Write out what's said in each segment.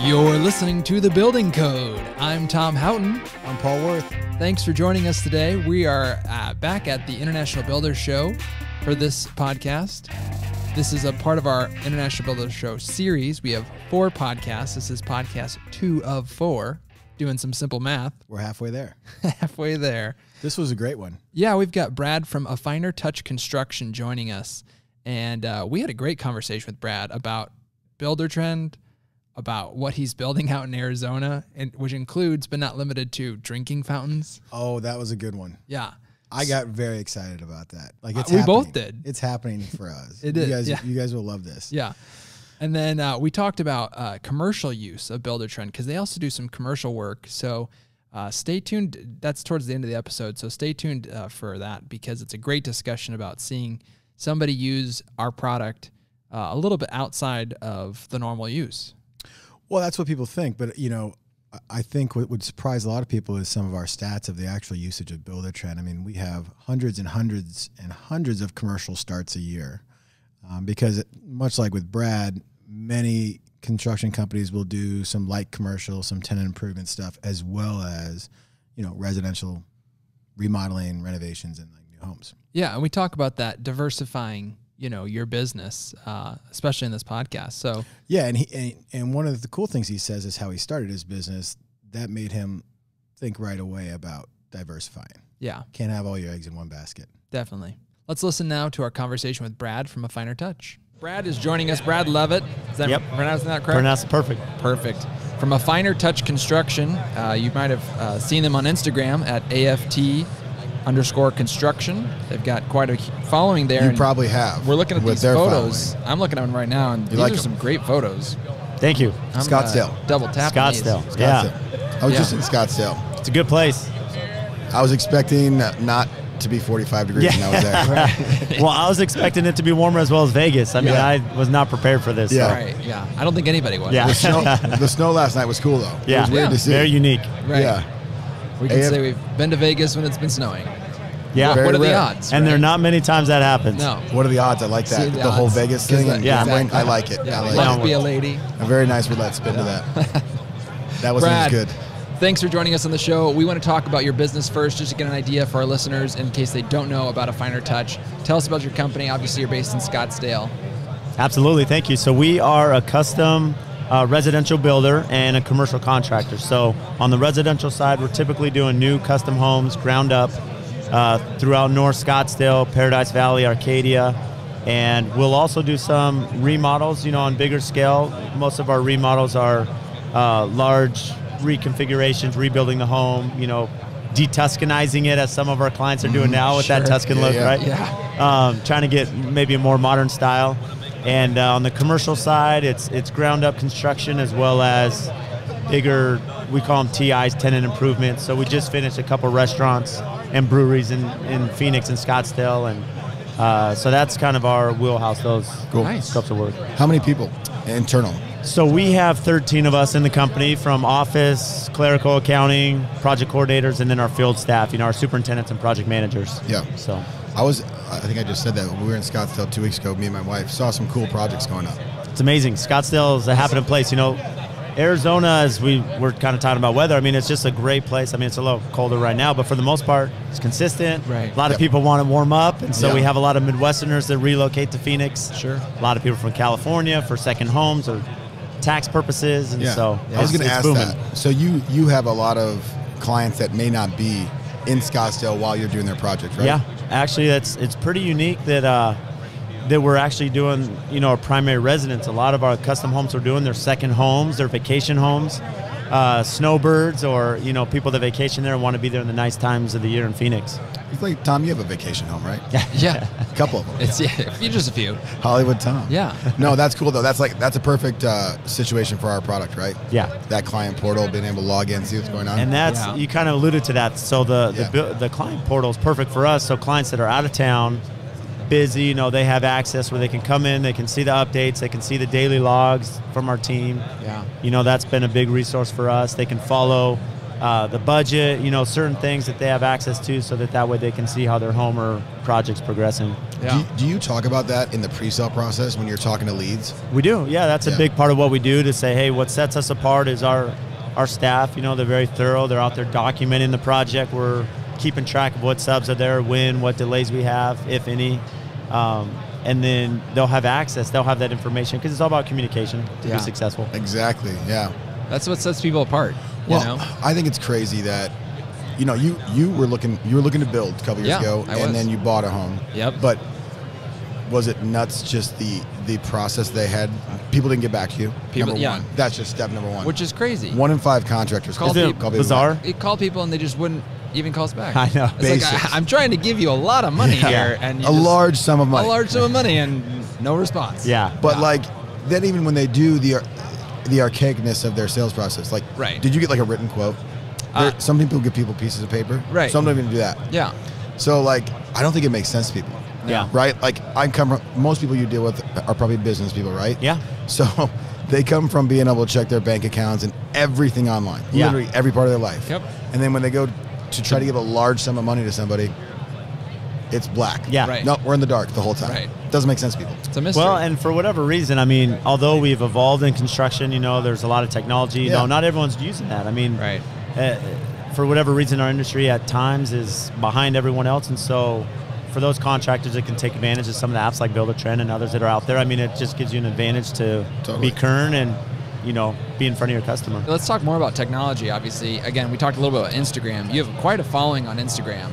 You're listening to The Building Code. I'm Tom Houghton. I'm Paul Worth. Thanks for joining us today. We are back at the International Builders Show for this podcast. This is a part of our International Builders Show series. We have 4 podcasts. This is podcast 2 of 4. Doing some simple math. We're halfway there. Halfway there. This was a great one. Yeah, we've got Brad from A Finer Touch Construction joining us. And we had a great conversation with Brad about Buildertrend, about what he's building out in Arizona, and which includes, but not limited to, drinking fountains. Oh, that was a good one. Yeah. I got very excited about that. Like it's we happening. both did. It's happening for us. It you is, guys, yeah. You guys will love this. Yeah. And then we talked about commercial use of Buildertrend because they also do some commercial work. So stay tuned. That's towards the end of the episode. So stay tuned for that because it's a great discussion about seeing somebody use our product a little bit outside of the normal use. Well, that's what people think. But, you know, I think what would surprise a lot of people is some of our stats of the actual usage of Buildertrend. I mean, we have hundreds and hundreds and hundreds of commercial starts a year because much like with Brad, many construction companies will do some light commercial, some tenant improvement stuff, as well as, you know, residential remodeling, renovations, and like new homes. Yeah, and we talk about that diversifying, you know, your business, especially in this podcast. So yeah, and one of the cool things he says is how he started his business. That made him think right away about diversifying. Yeah, can't have all your eggs in one basket. Definitely. Let's listen now to our conversation with Brad from A Finer Touch. Brad is joining us. Brad Levitt. Is that pronouncing that correct? Pronounced perfect. Perfect. From A Finer Touch Construction. You might have seen them on Instagram at AFT_construction. They've got quite a following there. You probably have. We're looking at with these their photos. following. I'm looking at them right now, and these like are them? some great photos. Thank you. I'm, Scottsdale. Double tapping Scottsdale. these. Yeah. I was Yeah. just in Scottsdale. It's a good place. I was expecting not to be 45 degrees when I was there. Well, I was expecting it to be warmer as well as Vegas. I mean, Yeah. I was not prepared for this. Yeah. So. Right, yeah. I don't think anybody was. Yeah. The snow last night was cool, though. Yeah. It was weird to see. Very unique. Right. Yeah. We can AF say we've been to Vegas when it's been snowing. Yeah. Very What are the rare. odds? And right? there are not many times that happens. No. What are the odds? I like See that. the The whole odds. Vegas 'Cause thing. that- and yeah. gambling, I like it. Yeah, I we like might it. be a lady. A very nice roulette spin to that. That was Brad, good. thanks for joining us on the show. We want to talk about your business first, just to get an idea for our listeners in case they don't know about A Finer Touch. Tell us about your company. Obviously, you're based in Scottsdale. Absolutely. Thank you. So we are a custom residential builder and a commercial contractor. So on the residential side, we're typically doing new custom homes, ground up, throughout North Scottsdale, Paradise Valley, Arcadia. And we'll also do some remodels, you know, on bigger scale. Most of our remodels are large reconfigurations, rebuilding the home, you know, de-Tuscanizing it, as some of our clients are doing now with that Tuscan look, yeah. right? Yeah. Trying to get maybe a more modern style. And on the commercial side, it's ground up construction as well as bigger, we call them TIs, tenant improvements. So we just finished a couple restaurants and breweries in Phoenix and Scottsdale. And so that's kind of our wheelhouse, those Cool. Nice. scopes of work. How many people? Internal. So we have 13 of us in the company, from office, clerical, accounting, project coordinators, and then our field staff, you know, our superintendents and project managers. Yeah. So I think I just said that when we were in Scottsdale 2 weeks ago, me and my wife saw some cool projects going up. it's amazing. Scottsdale is a happening place. You know, Arizona, as we were kind of talking about weather, I mean, it's just a great place. I mean, it's a little colder right now, but for the most part, it's consistent. Right. A lot of Yep. people want to warm up, and so Yeah. we have a lot of Midwesterners that relocate to Phoenix. Sure. A lot of people from California for second homes or tax purposes, and Yeah. so I was going to it's ask booming. that. So you have a lot of clients that may not be in Scottsdale while you're doing their project, right? Yeah, actually, it's pretty unique that that we're actually doing, you know, a primary residence. A lot of our custom homes are doing their second homes, their vacation homes, snowbirds, or, you know, people that vacation there and want to be there in the nice times of the year in Phoenix. It's like, Tom, you have a vacation home, right? Yeah. A couple of them. It's just a few. Hollywood Tom. Yeah. No, that's cool though. That's a perfect situation for our product, right? Yeah. That client portal, being able to log in, see what's going on. And that's, Yeah. you kind of alluded to that. So the client portal is perfect for us. So clients that are out of town, busy, you know, they have access where they can come in, they can see the updates, they can see the daily logs from our team. Yeah. You know, that's been a big resource for us. They can follow the budget, you know, certain things that they have access to, so that way they can see how their home or project's progressing. Yeah. Do you talk about that in the pre-sale process when you're talking to leads? We do. Yeah, that's a big part of what we do, to say, hey, what sets us apart is our staff. You know, they're very thorough. They're out there documenting the project. We're keeping track of what subs are there, when, what delays we have, if any. And then they'll have access. They'll have that information, because it's all about communication to be successful. Exactly. Yeah. That's what sets people apart. Well, you know? I think it's crazy that, you know, you were looking to build a couple years ago, and then you bought a home. Yep. But was it nuts, just the process they had? People didn't get back to you. Number one. That's just step number one. Which is crazy. 1 in 5 contractors Call people bizarre? It called people and they just wouldn't even call us back. I know. It's like, I'm trying to give you a lot of money here, and a large sum of money. A large sum of money, and no response. Yeah. But like, then even when they do the archaicness of their sales process, like, did you get like a written quote? Some people give people pieces of paper. Right. Some don't even do that. Yeah. So like, I don't think it makes sense to people. Yeah. Right? Like, most people you deal with are probably business people, right? Yeah. So they come from being able to check their bank accounts and everything online, literally every part of their life. Yep. And then when they go to try to give a large sum of money to somebody, it's black. Yeah. Right. No, we're in the dark the whole time. Right. Doesn't make sense to people. It's a mystery. Well, and for whatever reason, I mean, although we've evolved in construction, you know, there's a lot of technology. You know, not everyone's using that. I mean, for whatever reason, our industry at times is behind everyone else, and so for those contractors that can take advantage of some of the apps like Buildertrend and others that are out there, I mean, it just gives you an advantage to be current and, you know, be in front of your customer. Let's talk more about technology. Obviously, again, we talked a little bit about Instagram. You have quite a following on Instagram.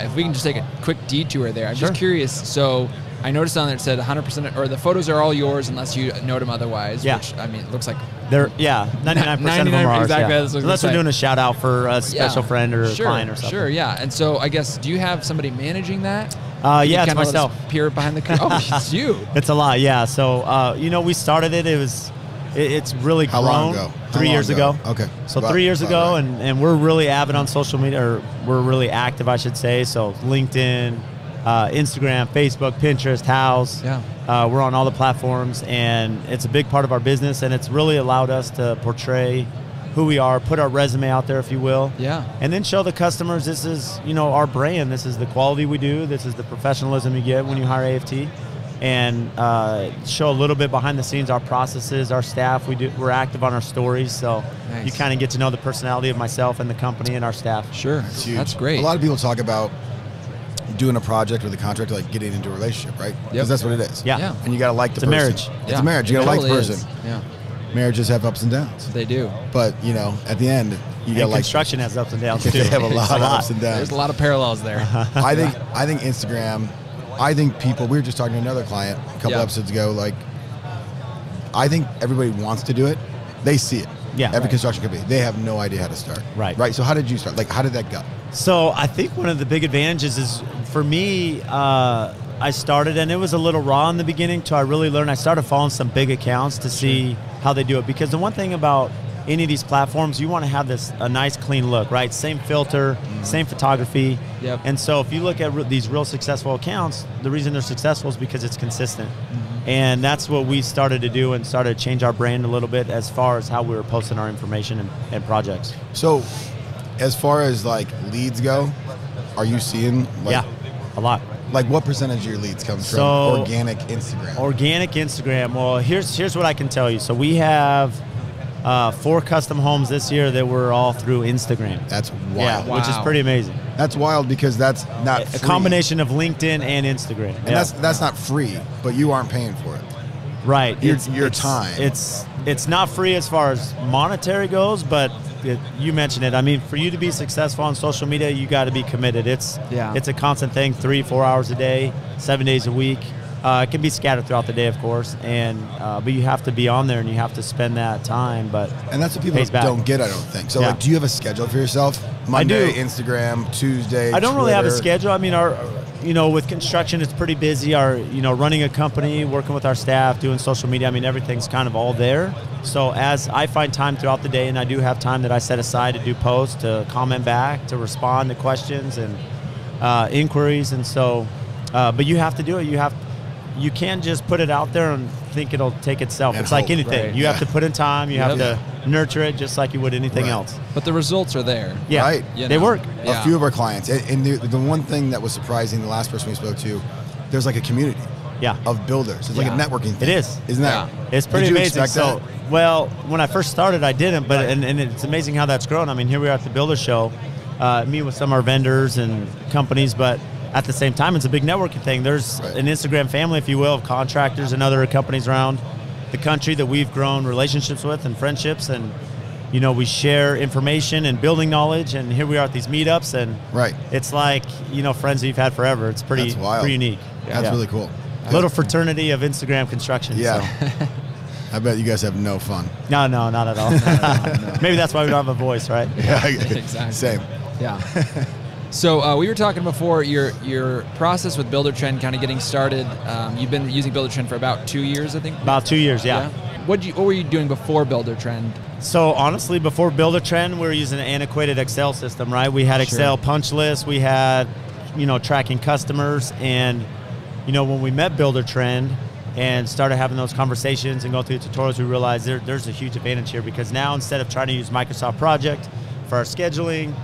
If we can just take a quick detour there, I'm just curious. So I noticed on there it said 100%, or the photos are all yours unless you note them otherwise. Yeah. Which, I mean, it looks like they're 99% of them are ours. Exactly. Yeah. That's what I was Unless gonna we're say. doing a shout out for a special friend or a client or something. Sure, yeah. And so I guess, do you have somebody managing that? Yeah, it's myself. Peer behind the curtain. Oh, it's you. It's a lot, yeah. So, you know, we started it. It's really grown. How long ago? 3 years ago. Okay. So 3 years ago, right. and we're really avid on social media, or we're really active, I should say. So LinkedIn, Instagram, Facebook, Pinterest, House. Yeah. We're on all the platforms, and it's a big part of our business, and it's really allowed us to portray who we are, put our resume out there, if you will. Yeah. And then show the customers this is, you know, our brand. This is the quality we do. This is the professionalism you get when you hire AFT. And show a little bit behind the scenes, our processes, our staff. We're active on our stories, so you kind of get to know the personality of myself and the company and our staff. Sure, that's great. A lot of people talk about doing a project with a contractor, like getting into a relationship, right? Because that's what it is. Yeah. And you got to like the It's a person. marriage. It's a marriage. You got to like the totally person. is. Yeah, Marriages have ups and downs. they do. But, you know, at the end, you got to like construction has ups and downs too. They have a lot of ups and There's downs. a lot of parallels there. I think Instagram, I think people, we were just talking to another client a couple episodes ago, like, I think everybody wants to do it. They see it. Yeah. Every construction company, they have no idea how to start. Right. Right. So how did you start? Like, how did that go? So I think one of the big advantages is, for me, I started, and it was a little raw in the beginning till I really learned. I started following some big accounts to see how they do it. Because the one thing about any of these platforms, you want to have a nice clean look, right? Same filter, same photography. Yep. And so if you look at these real successful accounts, the reason they're successful is because it's consistent. And that's what we started to do, and started to change our brand a little bit as far as how we were posting our information and projects. So as far as like leads go, are you seeing like, a lot. Like, what percentage of your leads comes from So, organic Instagram? Organic Instagram. Well, here's what I can tell you. So we have 4 custom homes this year that were all through Instagram. That's wild. Yeah, which is pretty amazing. That's wild, because that's not A free. combination of LinkedIn and Instagram. And that's not free, but you aren't paying for it. right. Your time. It's not free as far as monetary goes, but you mentioned it. I mean, for you to be successful on social media, you got to be committed. It's a constant thing, 3-4 hours a day, 7 days a week. It can be scattered throughout the day, of course, and but you have to be on there and you have to spend that time. And that's what people don't get, I don't think. So, like, do you have a schedule for yourself? Monday, Instagram, Tuesday, I don't really have a Twitter? schedule. I mean, with construction, it's pretty busy. Running a company, working with our staff, doing social media, I mean, everything's kind of all there. So as I find time throughout the day, and I do have time that I set aside to do posts, to comment back, to respond to questions and inquiries, and so, but you have to do it. You can't just put it out there and think it'll take itself. And it's like hope, anything. right. You have to put in time. You have Yep. to nurture it just like you would anything else. But the results are there. Yeah, Right. You they know? work. Yeah. A few of our clients, and the one thing that was surprising, the last person we spoke to, there's like a community Yeah. of builders. It's like a networking thing. It is. Isn't that? It's pretty Did you amazing. expect that? Well, when I first started, I didn't, but and it's amazing how that's grown. I mean, here we are at the Builder Show, meet with some of our vendors and companies, but at the same time, it's a big networking thing. There's an Instagram family, if you will, of contractors and other companies around the country that we've grown relationships with and friendships, and we share information and building knowledge, and here we are at these meetups, and it's like friends that you've had forever. It's pretty unique. That's really cool. Little fraternity of Instagram construction. Yeah. So. I bet you guys have no fun. No, not at all. No. Maybe that's why we don't have a voice, right? Yeah, exactly. Same. Yeah. So we were talking before your process with Buildertrend kind of getting started. You've been using Buildertrend for about 2 years, I think. About 2 years, yeah. What were you doing before Buildertrend? So honestly, before Buildertrend, we were using an antiquated Excel system, right? We had Excel punch lists, we had, tracking customers, and when we met Buildertrend and started having those conversations and going through the tutorials, we realized there's a huge advantage here, because now instead of trying to use Microsoft Project for our scheduling,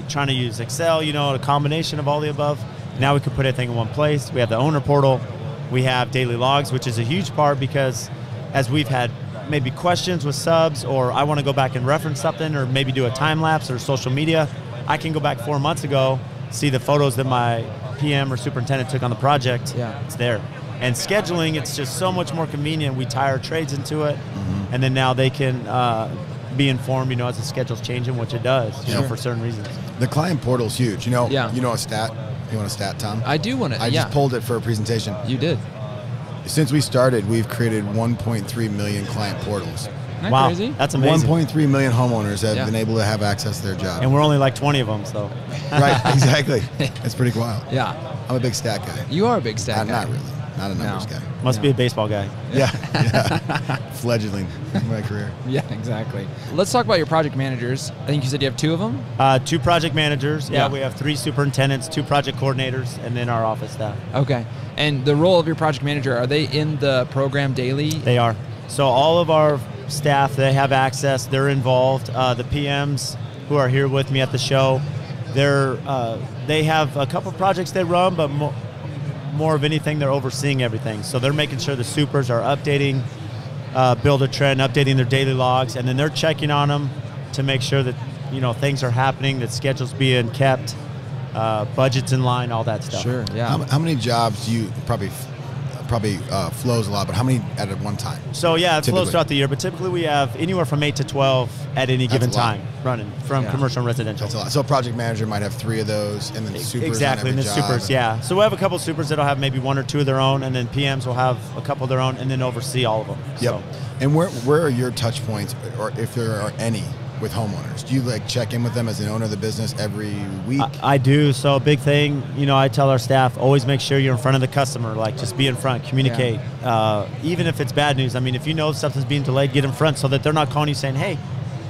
trying to use Excel, a combination of all the above, now we can put everything in one place. We have the owner portal, we have daily logs, which is a huge part, because as we've had maybe questions with subs, or I want to go back and reference something, or maybe do a time lapse or social media, I can go back 4 months ago, see the photos that my PM or superintendent took on the project. Yeah, it's there. And scheduling, it's just so much more convenient. We tie our trades into it, and then now they can be informed, as the schedule's changing, which it does, for certain reasons. The client portal's huge. You know a stat? You want a stat, Tom? I do want to. I just pulled it for a presentation. You did. Since we started, we've created 1.3 million client portals. Isn't that crazy? That's amazing. 1.3 million homeowners have been able to have access to their job. And we're only like 20 of them, so. Right, exactly. It's pretty wild. Yeah. I'm a big stat guy. You are a big stat guy. Not really. Not a numbers guy. Must be a baseball guy. Yeah. Fledgling in my career. Yeah, exactly. Let's talk about your project managers. I think you said you have 2 of them? 2 project managers. Yeah, we have 3 superintendents, 2 project coordinators, and then our office staff. Okay. And the role of your project manager, are they in the program daily? They are. So all of our staff, they have access, they're involved. The PMs who are here with me at the show, they have a couple projects they run, but more of anything, they're overseeing everything. So they're making sure the supers are updating Buildertrend, updating their daily logs, and then they're checking on them to make sure that things are happening, that schedules being kept, budgets in line, all that stuff. Sure. Yeah. How many jobs do you probably flows a lot, but how many at one time? So yeah, it flows throughout the year, but typically we have anywhere from 8 to 12 at any given time running from commercial and residential. That's a lot. So a project manager might have 3 of those, and then the supers. Exactly, and the supers, yeah. So we have a couple supers that'll have maybe 1 or 2 of their own, and then PMs will have a couple of their own, and then oversee all of them. Yep. So. And where are your touch points, or if there are any, with homeowners? Do you check in with them as an owner of the business every week? I do. So a big thing, I tell our staff, always make sure you're in front of the customer. Just be in front, communicate. Yeah. Even if it's bad news. I mean, if you know something's being delayed, get in front so that they're not calling you saying, hey,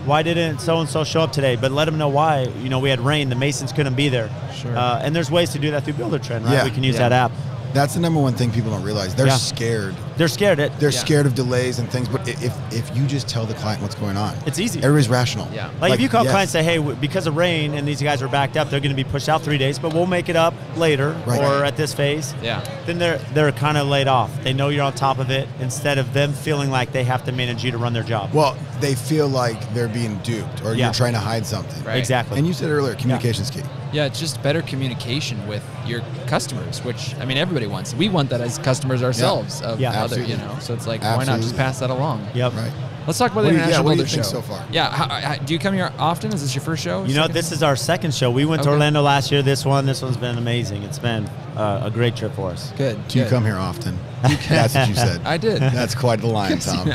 why didn't so-and-so show up today? But let them know why. We had rain, the masons couldn't be there. Sure. And there's ways to do that through Buildertrend, right? Yeah. We can use that app. That's the number one thing people don't realize. They're scared. They're scared. They're scared of delays and things. But if you just tell the client what's going on, it's easy. Everybody's rational. Yeah. Like if you call clients and say, hey, because of rain and these guys are backed up, they're going to be pushed out 3 days, but we'll make it up later or at this phase. Yeah. Then they're kind of laid off. They know you're on top of it, instead of them feeling like they have to manage you to run their job. Well, they feel like they're being duped, or you're trying to hide something. Right. Exactly. And you said earlier, communication's key. Yeah, it's just better communication with your customers, which, I mean, everybody wants. We want that as customers ourselves. So it's like, why not just pass that along? Yep. Right. Let's talk about the International Builder Show. Show. So far? Yeah. Do you come here often? Is this your first show? This is our second show. We went to Orlando last year. This one's been amazing. It's been a great trip for us. Good. Do you come here often? That's what you said. I did. That's quite the line, Tom.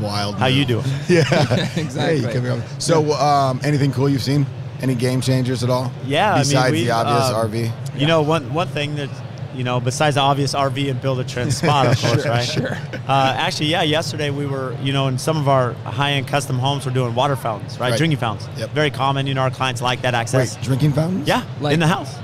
Wild. How you doing? Yeah. Exactly. You come here often. So, anything cool you've seen? Any game changers at all? Yeah. Besides the obvious RV? One thing that, besides the obvious RV and Buildertrend spot, of course, right? Sure. Actually, yesterday we were, in some of our high-end custom homes, we're doing water fountains, right? Drinking fountains. Yep. Very common. Our clients like that access. Wait, drinking fountains? Yeah, in the house.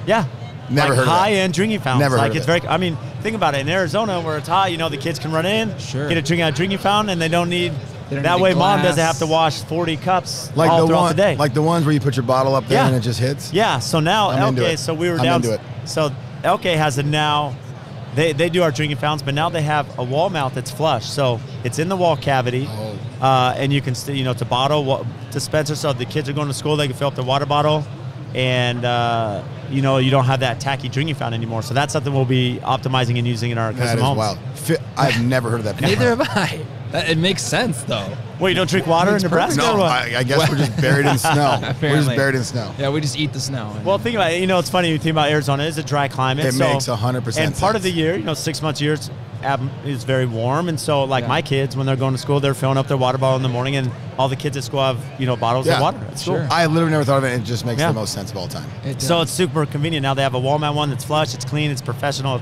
Yeah. Never heard of that. High-end drinking fountains. Never heard of it's very. I mean, think about it. In Arizona, where it's hot, the kids can run in, get a drinking fountain, and they don't need. That way, mom doesn't have to wash 40 cups all throughout the day. Like the ones where you put your bottle up there and it just hits? Yeah, so now, so we were down. Into it. So LK has a now. They do our drinking fountains, but now they have a wall mount that's flush. So it's in the wall cavity, and you can it's a bottle dispenser. So if the kids are going to school, they can fill up their water bottle, and you don't have that tacky drinking fountain anymore. So that's something we'll be optimizing and using in our custom homes. Wild. I've never heard of that before. Neither have I. It makes sense though. Well, you don't drink water in Nebraska? No, I guess we're just buried in snow. We're just buried in snow. Yeah, we just eat the snow. Well, think about it. It's funny. You think about Arizona. It's a dry climate. It makes 100% sense. And part of the year, 6 months a year, is very warm. And so, my kids, when they're going to school, they're filling up their water bottle in the morning, and all the kids at school have, bottles of water. It's sure. Cool. I literally never thought of it. It just makes the most sense of all time. So it's super convenient. Now they have a wall mount one that's flush. It's clean. It's professional.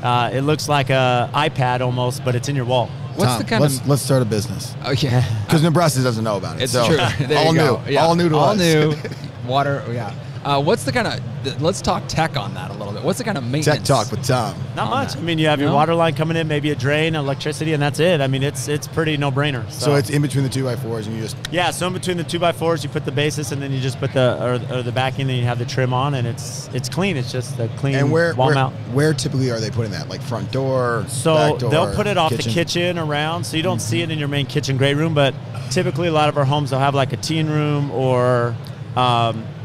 It looks like a iPad almost, but it's in your wall. What's Tom, let's start a business. Oh yeah, because Nebraska doesn't know about it. It's so true. all new, all new to us. All new. Water. Yeah. What's the kind of? Let's talk tech on that a little bit. What's the kind of maintenance? Tech talk with Tom. Not much. I mean, you have your water line coming in, maybe a drain, electricity, and that's it. I mean, it's pretty no-brainer. So it's in between the 2x4s, and you just so in between the 2x4s, you put the basis, and then you just put the backing, and you have the trim on, and it's clean. It's just a clean wall mount. Where typically are they putting that? Like front door, so back door, they'll put it off kitchen? the kitchen around, so you don't see it in your main kitchen great room. But typically, a lot of our homes they'll have like a teen room or.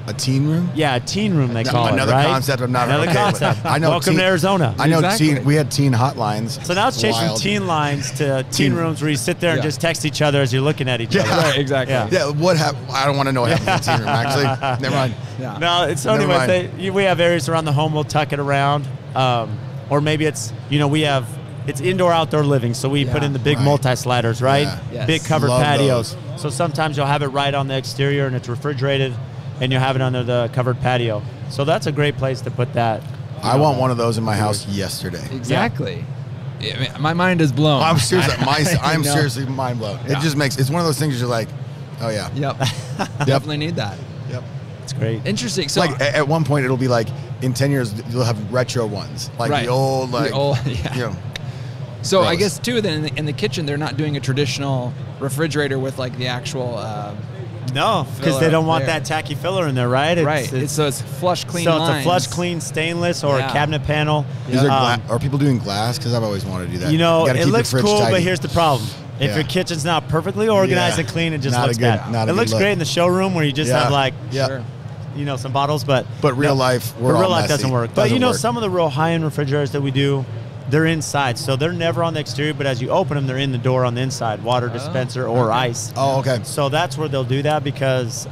A teen room? Yeah, a teen room they call another it, right? Concept I'm not Another okay concept. With. I know Welcome to Arizona. I know exactly. we had teen hotlines. So now it's changing from teen lines to teen rooms where you sit there and just text each other as you're looking at each other. Right, exactly. Yeah, what happened? I don't want to know what happens in the teen room, actually. Never mind. Yeah. No, it's so anyway, we have areas around the home, we'll tuck it around. Or maybe it's, it's indoor-outdoor living, so we put in the big multi-sliders, right? Yeah. Yes. Big covered Love patios. those. So sometimes you'll have it right on the exterior and it's refrigerated, and you'll have it under the covered patio. So that's a great place to put that. I want one of those in my house yesterday. Exactly. I mean, my mind is blown. I'm seriously, I'm seriously mind blown. It just makes, it's one of those things you're like, oh yeah. Yep. Definitely need that. Yep. It's great. Interesting. So like at one point it'll be like in 10 years you'll have retro ones, like the old, So I guess too, then in the kitchen they're not doing a traditional refrigerator with like the actual. No, because they don't want that tacky filler in there, right? So it's flush, clean. So lines. it's a flush, clean stainless or a cabinet panel. Is there are people doing glass? Because I've always wanted to do that. It looks cool, but here's the problem. If your kitchen's not perfectly organized and clean, it just looks bad. It looks great in the showroom where you just have some bottles, but real life, real life doesn't work. But some of the real high-end refrigerators that we do, they're inside, so they're never on the exterior, but as you open them, they're in the door on the inside, water dispenser or ice. Oh, okay. So that's where they'll do that because,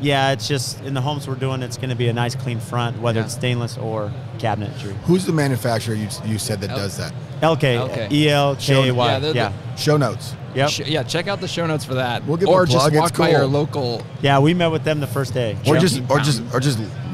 it's just in the homes we're doing, it's going to be a nice clean front, whether it's stainless or cabinetry. Who's the manufacturer you said that does that? LK. E-L-K-Y. Yeah, Show notes. Yep. Check out the show notes for that. We'll give or them a plug. just walk by your local. Yeah, we met with them the first day. Or just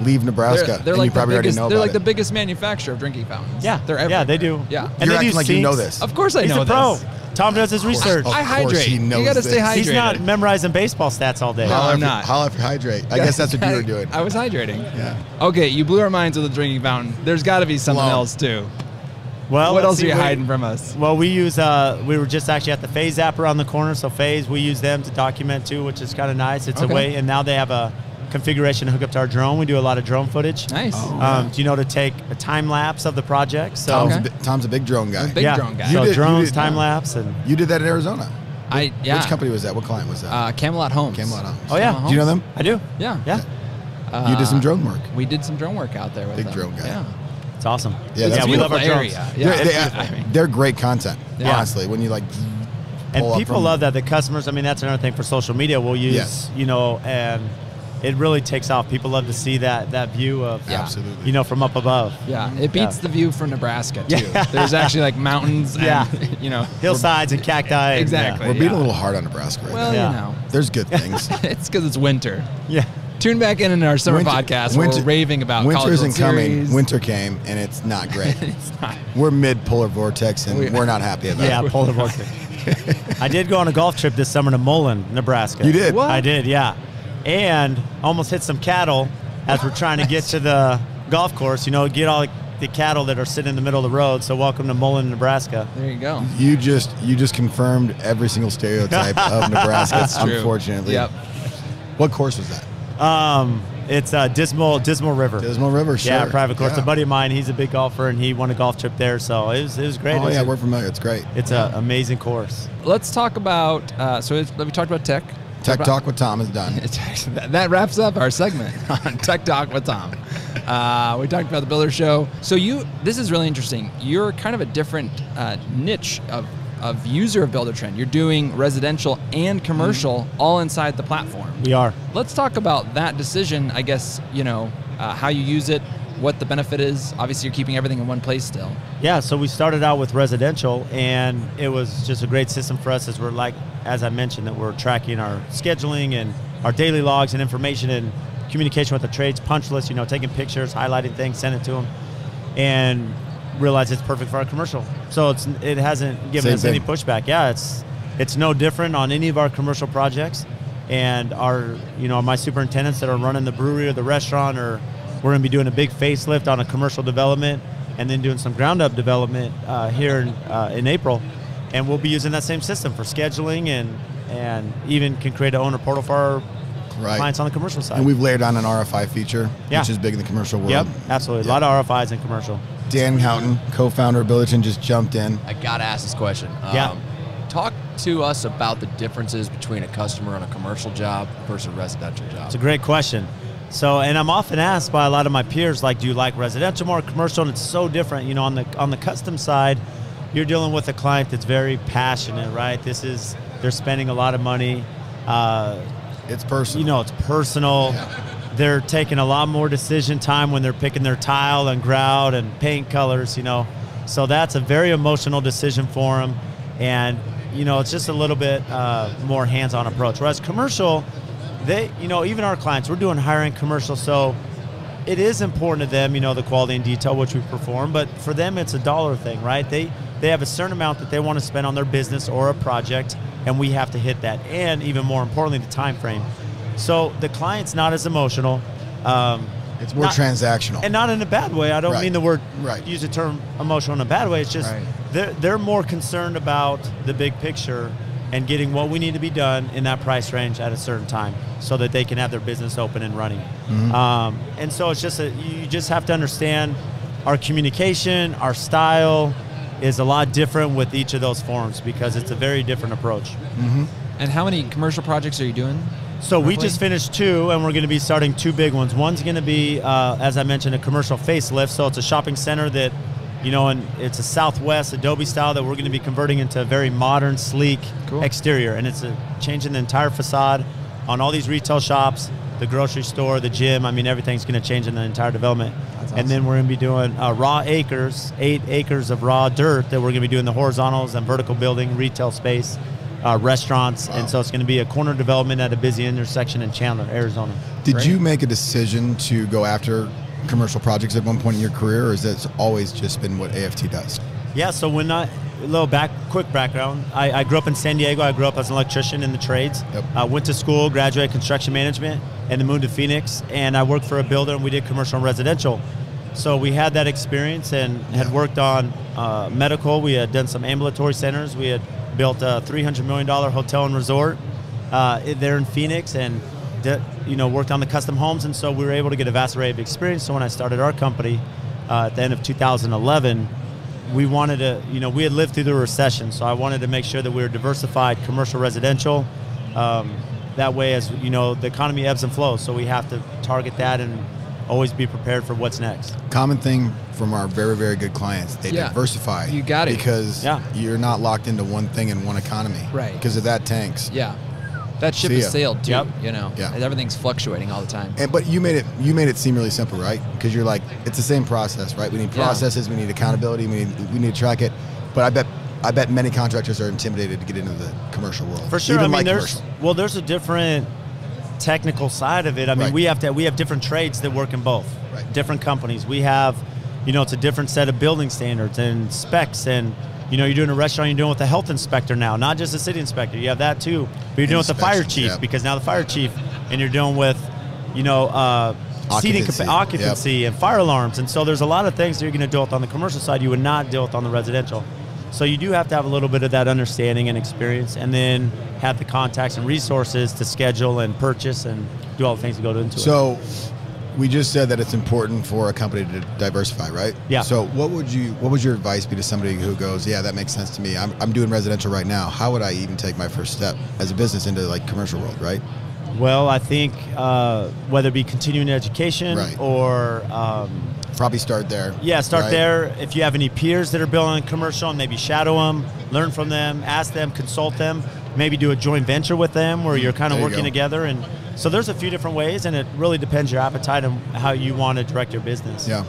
leave Nebraska. They're and like you probably already know they're about like it. the biggest manufacturer of drinking fountains. Yeah, they're everywhere. Yeah, they do. Yeah, and you're acting like you know this. Of course I He's know a pro. this. Tom does his research. I hydrate. He knows you got to stay this. hydrated. He's not memorizing baseball stats all day. No, I'm not. How if you hydrate? I guess that's what you were doing. I was hydrating. Yeah. Okay, you blew our minds with the drinking fountain. There's got to be something else too. Well, what else are you hiding from us? Well, we use, we were just actually at the Phase app around the corner, so Phase, we use them to document too, which is kind of nice. It's a way, and now they have a configuration to hook up to our drone. We do a lot of drone footage. Nice. To take a time lapse of the project. So Tom's a big drone guy. Drone guy. So drones, time lapse, and you did that in Arizona. Which company was that? What client was that? Camelot Homes. Camelot Homes. Oh yeah. Do you know them? I do. Yeah. You did some drone work. We did some drone work out there with Big them. drone guy. Yeah. It's awesome. Yeah, we love our drones. They're great content, honestly, when you and people love that. The customers, that's another thing for social media we'll use, and it really takes off. People love to see that view of, absolutely, from up above. Yeah, it beats the view from Nebraska, too. There's actually like mountains and, hillsides and cacti. Exactly. We're being a little hard on Nebraska right now. Well, There's good things. It's because it's winter. Yeah. Tune back in our summer podcast where we're raving about Winter College isn't World coming. Series. Winter came, and it's not great. It's not. We're mid-polar vortex, and we're not happy about it. Yeah, polar vortex. I did go on a golf trip this summer to Mullen, Nebraska. You did? What? I did, yeah. And almost hit some cattle as we're trying to get to the golf course. Get all the cattle that are sitting in the middle of the road. So welcome to Mullen, Nebraska. There you go. You just confirmed every single stereotype of Nebraska. That's true. Unfortunately. Yep. What course was that? It's Dismal River. Dismal River, sure. Yeah, private course. Yeah. A buddy of mine, he's a big golfer, and he won a golf trip there, so it was great. Oh, yeah, we're familiar. It's great. It's an amazing course. Let's talk about, we talked about tech. Tech Talk with Tom is done. That wraps up our segment on Tech Talk with Tom. We talked about the Builder Show. So this is really interesting. You're kind of a different niche of user of Buildertrend. You're doing residential and commercial all inside the platform. We are. Let's talk about that decision, I guess, how you use it, what the benefit is. Obviously, you're keeping everything in one place still. Yeah, so we started out with residential, and it was just a great system for us as I mentioned, that we're tracking our scheduling and our daily logs and information and communication with the trades, punch list, taking pictures, highlighting things, sending it to them, and realize it's perfect for our commercial. So it hasn't given us any pushback. Yeah, it's no different on any of our commercial projects. And my superintendents that are running the brewery or the restaurant, or we're going to be doing a big facelift on a commercial development and then doing some ground up development here in April. And we'll be using that same system for scheduling and even can create an owner portal for our clients on the commercial side. And we've layered on an RFI feature, which is big in the commercial world. Yep, absolutely. A lot of RFIs in commercial. Dan Houghton, co-founder of Buildertrend, just jumped in. I got to ask this question. Talk to us about the differences between a customer on a commercial job versus a residential job. It's a great question. So, and I'm often asked by a lot of my peers, like, do you like residential more, commercial? And it's so different. On the custom side, you're dealing with a client that's very passionate, right? They're spending a lot of money. It's personal. It's personal. Yeah. They're taking a lot more decision time when they're picking their tile and grout and paint colors, So that's a very emotional decision for them. And, it's just a little bit more hands-on approach. Whereas commercial, even our clients, we're doing higher-end commercial, so it is important to them, the quality and detail which we perform, but for them it's a dollar thing, right? They have a certain amount that they want to spend on their business or a project, and we have to hit that, and even more importantly, the time frame. So the client's not as emotional. It's more transactional. And not in a bad way. I don't mean the word, use the term emotional in a bad way. It's just they're more concerned about the big picture and getting what we need to be done in that price range at a certain time so that they can have their business open and running. Mm-hmm. And so it's just you just have to understand our communication, our style is a lot different with each of those forms because it's a very different approach. Mm-hmm. And how many commercial projects are you doing? So we just finished 2, and we're going to be starting 2 big ones. One's going to be, as I mentioned, a commercial facelift. So it's a shopping center that, and it's a Southwest Adobe style that we're going to be converting into a very modern, sleek exterior. And it's changing the entire facade on all these retail shops, the grocery store, the gym. I mean, everything's going to change in the entire development. That's awesome. And then we're going to be doing raw acres, 8 acres of raw dirt that we're going to be doing the horizontals and vertical building, retail space. Restaurants, and so it's going to be a corner development at a busy intersection in Chandler, Arizona. Did you make a decision to go after commercial projects at one point in your career, or has that always just been what AFT does? Yeah, so quick background. I grew up in San Diego. I grew up as an electrician in the trades. Yep. Went to school, graduated construction management, and then moved to Phoenix, and I worked for a builder, and we did commercial and residential. So we had that experience and had worked on medical. We had done some ambulatory centers. We had built a $300 million hotel and resort there in Phoenix, and worked on the custom homes, and so we were able to get a vast array of experience. So when I started our company at the end of 2011, we wanted to, we had lived through the recession, so I wanted to make sure that we were diversified, commercial, residential. That way, as the economy ebbs and flows, so we have to target that and always be prepared for what's next. Common thing from our very, very good clients, they diversify. You got it. Because you're not locked into one thing in one economy. Right. Because if that tanks. Yeah. That ship has sailed too, Yeah. Everything's fluctuating all the time. But you made it seem really simple, right? Because you're like, it's the same process, right? We need processes, we need accountability, we need to track it. But I bet many contractors are intimidated to get into the commercial world. For sure. Even there's a different technical side of it. I mean, we have different trades that work in both. Right. Different companies. We have, it's a different set of building standards and specs, and you're doing a restaurant, you're doing with the health inspector now, not just a city inspector. You have that too. But you're doing with the fire chief because now the fire chief, and you're dealing with, seating occupancy and fire alarms. And so there's a lot of things that you're going to deal with on the commercial side you would not deal with on the residential. So you do have to have a little bit of that understanding and experience, and then have the contacts and resources to schedule and purchase and do all the things that go into it. So We just said that it's important for a company to diversify, right? Yeah. So what would your advice be to somebody who goes, yeah, that makes sense to me. I'm doing residential right now. How would I even take my first step as a business into like commercial world, right? Well, I think whether it be continuing education or probably start there. Yeah, start there. If you have any peers that are building commercial, maybe shadow them, learn from them, ask them, consult them, maybe do a joint venture with them where you're kind of working together. And so there's a few different ways, and it really depends your appetite and how you want to direct your business. Yeah.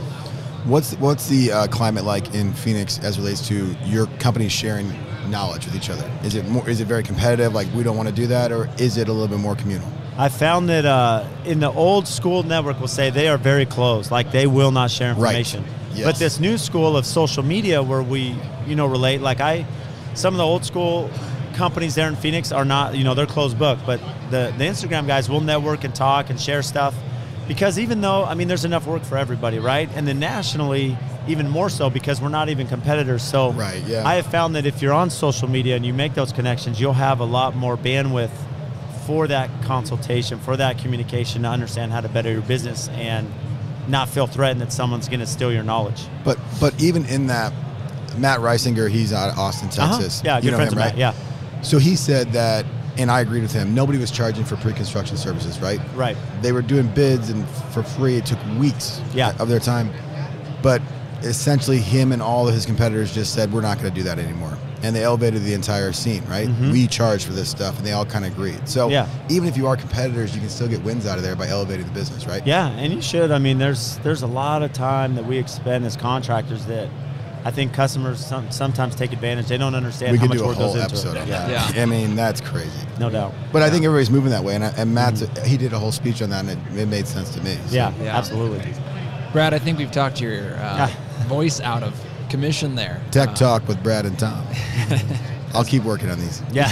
What's the climate like in Phoenix as it relates to your company sharing knowledge with each other? Is it very competitive, like we don't want to do that, or is it a little bit more communal? I found that in the old school network will say they are very close, like they will not share information. Right. Yes. But this new school of social media where we, relate, like some of the old school companies there in Phoenix are not, they're closed book, but the Instagram guys will network and talk and share stuff because even though, there's enough work for everybody, right? And then nationally, even more so because we're not even competitors. So I have found that if you're on social media and you make those connections, you'll have a lot more bandwidth for that consultation, for that communication, to understand how to better your business and not feel threatened that someone's going to steal your knowledge. But even in that, Matt Reisinger, he's out of Austin, Texas. Yeah, good friends him, of right? Matt, yeah. So he said that, and I agreed with him, nobody was charging for pre-construction services, right? Right. They were doing bids and for free. It took weeks of their time. But essentially him and all of his competitors just said, we're not going to do that anymore. And they elevated the entire scene, right? Mm-hmm. We charge for this stuff, and they all kind of agreed. So even if you are competitors, you can still get wins out of there by elevating the business, right? Yeah, and you should. There's a lot of time that we expend as contractors that I think customers sometimes take advantage. They don't understand how much work goes into it. On that. That's crazy. No doubt. But I think everybody's moving that way, and Matt's he did a whole speech on that, and it made sense to me. So. Yeah, absolutely. Brad, I think we've talked your voice out of commission there. Tech Talk with Brad and Tom. I'll keep working on these. Yeah.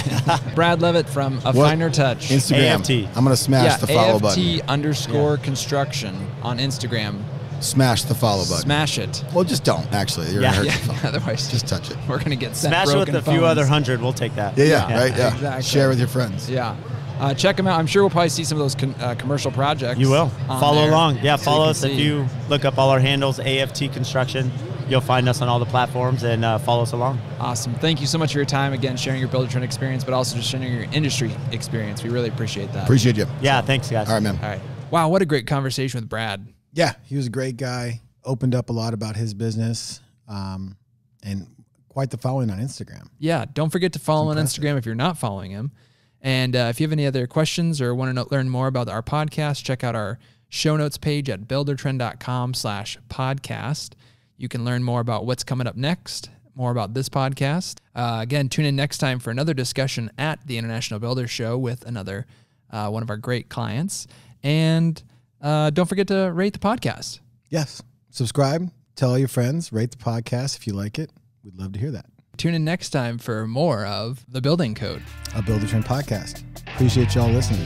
Brad Levitt from A Finer Touch. Instagram. AFT. I'm going to smash the follow button. AFT_construction on Instagram. Smash the follow button. Smash it. Well, just don't, actually. You're going to hurt your phone. Otherwise, just touch it. We're going to get smash it with a few other hundred. We'll take that. Yeah, right? Yeah. Exactly. Share with your friends. Yeah. Check them out. I'm sure we'll probably see some of those commercial projects. You will. Follow there. along. Yeah, So follow you us. can If see. you look up all our handles, AFT Construction, you'll find us on all the platforms and follow us along. Awesome. Thank you so much for your time. Again, sharing your Buildertrend experience, but also just sharing your industry experience. We really appreciate that. Appreciate you. Yeah, thanks, guys. All right, man. All right. Wow, what a great conversation with Brad. Yeah, he was a great guy. Opened up a lot about his business, and quite the following on Instagram. Yeah, don't forget to follow him on Instagram if you're not following him. And if you have any other questions or want to learn more about our podcast, check out our show notes page at buildertrend.com/podcast. You can learn more about what's coming up next, more about this podcast. Again, tune in next time for another discussion at the International Builder Show with another one of our great clients. And don't forget to rate the podcast. Yes. Subscribe, tell all your friends, rate the podcast if you like it. We'd love to hear that. Tune in next time for more of The Building Code, a Buildertrend podcast. Appreciate y'all listening.